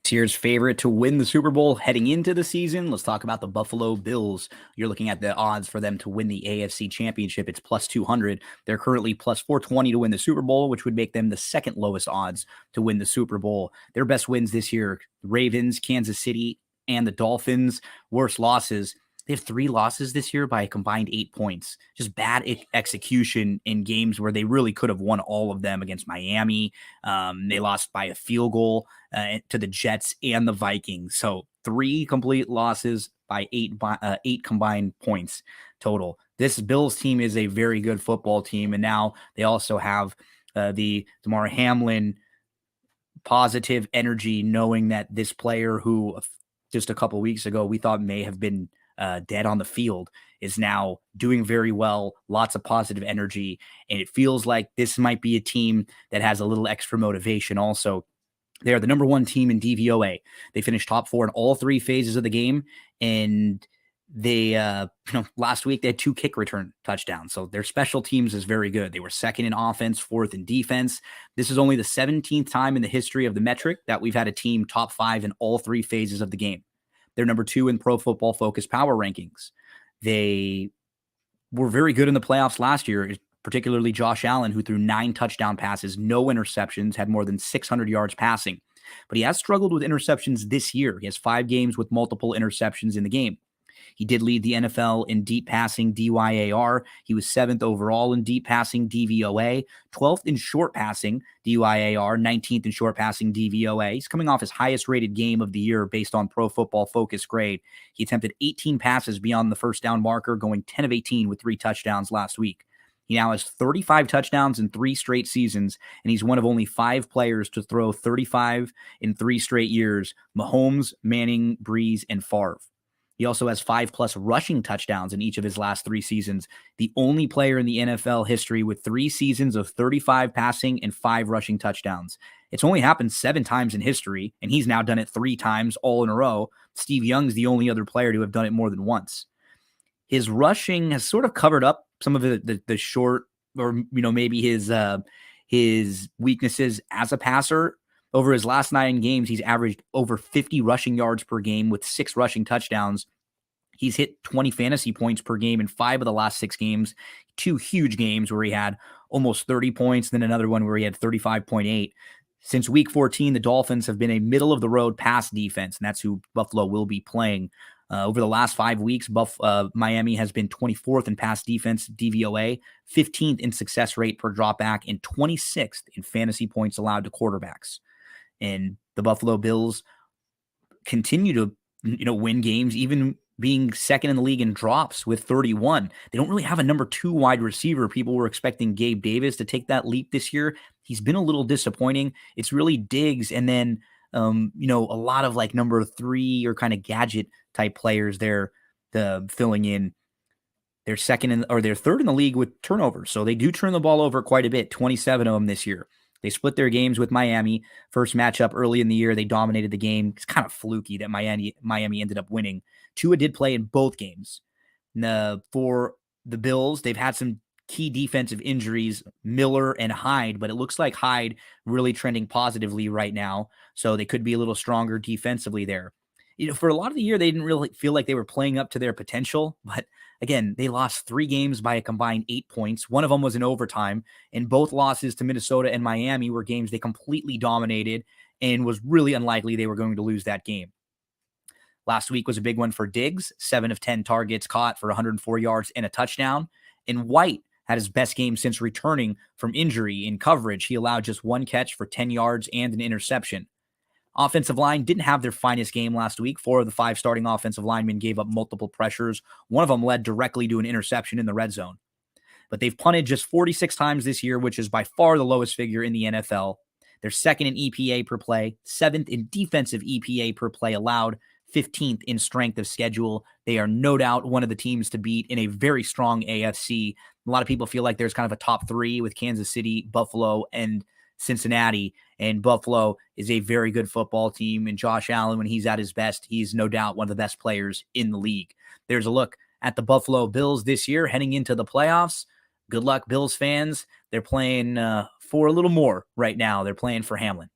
This year's favorite to win the Super Bowl heading into the season. Let's talk about the Buffalo Bills. You're looking at the odds for them to win the AFC Championship. It's plus 200. They're currently plus 420 to win the Super Bowl, which would make them the second lowest odds to win the Super Bowl. Their best wins this year, Ravens, Kansas City, and the Dolphins. Worst losses, they have 3 losses this year by a combined 8 points. Just bad execution in games where they really could have won all of them against Miami. They lost by a field goal to the Jets and the Vikings. So 3 complete losses by 8 combined points total. This Bills team is a very good football team. And now they also have the Damar Hamlin positive energy, knowing that this player who just a couple weeks ago we thought may have been dead on the field is now doing very well, lots of positive energy. And it feels like this might be a team that has a little extra motivation also. They are the number 1 team in DVOA. They finished top 4 in all 3 phases of the game. And they, last week they had 2 kick return touchdowns. So their special teams is very good. They were second in offense, 4th in defense. This is only the 17th time in the history of the metric that we've had a team top 5 in all 3 phases of the game. They're number 2 in Pro Football Focus power rankings. They were very good in the playoffs last year, particularly Josh Allen, who threw 9 touchdown passes, no interceptions, had more than 600 yards passing. But he has struggled with interceptions this year. He has 5 games with multiple interceptions in the game. He did lead the NFL in deep passing DYAR. He was 7th overall in deep passing DVOA, 12th in short passing DYAR, 19th in short passing DVOA. He's coming off his highest rated game of the year based on Pro Football Focus grade. He attempted 18 passes beyond the first down marker, going 10 of 18 with 3 touchdowns last week. He now has 35 touchdowns in 3 straight seasons, and he's one of only 5 players to throw 35 in 3 straight years: Mahomes, Manning, Breeze, and Favre. He also has 5+ rushing touchdowns in each of his last 3 seasons. The only player in the NFL history with 3 seasons of 35 passing and 5 rushing touchdowns. It's only happened 7 times in history, and he's now done it 3 times all in a row. Steve Young's the only other player to have done it more than once. His rushing has sort of covered up some of the short, or maybe his weaknesses as a passer. Over his last 9 games, he's averaged over 50 rushing yards per game with 6 rushing touchdowns. He's hit 20 fantasy points per game in 5 of the last 6 games, 2 huge games where he had almost 30 points, then another one where he had 35.8. Since week 14, the Dolphins have been a middle-of-the-road pass defense, and that's who Buffalo will be playing. Over the last 5 weeks, Miami has been 24th in pass defense DVOA, 15th in success rate per dropback, and 26th in fantasy points allowed to quarterbacks. And the Buffalo Bills continue to, win games, even being second in the league in drops with 31. They don't really have a number 2 wide receiver. People were expecting Gabe Davis to take that leap this year. He's been a little disappointing. It's really Diggs and then, a lot of like number 3 or kind of gadget type players there filling in. They're they're third in the league with turnovers. So they do turn the ball over quite a bit, 27 of them this year. They split their games with Miami. First matchup early in the year, they dominated the game. It's kind of fluky that Miami ended up winning. Tua did play in both games. For the Bills, they've had some key defensive injuries, Miller and Hyde, but it looks like Hyde really trending positively right now. So they could be a little stronger defensively there. For a lot of the year, they didn't really feel like they were playing up to their potential. But again, they lost 3 games by a combined 8 points. One of them was in overtime. And both losses to Minnesota and Miami were games they completely dominated and was really unlikely they were going to lose that game. Last week was a big one for Diggs. 7 of 10 targets caught for 104 yards and a touchdown. And White had his best game since returning from injury in coverage. He allowed just 1 catch for 10 yards and an interception. Offensive line didn't have their finest game last week. 4 of the 5 starting offensive linemen gave up multiple pressures. One of them led directly to an interception in the red zone. But they've punted just 46 times this year, which is by far the lowest figure in the NFL. They're 2nd in EPA per play, 7th in defensive EPA per play allowed, 15th in strength of schedule. They are no doubt one of the teams to beat in a very strong AFC. A lot of people feel like there's kind of a top 3 with Kansas City, Buffalo, and Cincinnati, and Buffalo is a very good football team. And Josh Allen, when he's at his best, he's no doubt one of the best players in the league. There's a look at the Buffalo Bills this year heading into the playoffs. Good luck, Bills fans. They're playing for a little more right now. They're playing for Hamlin.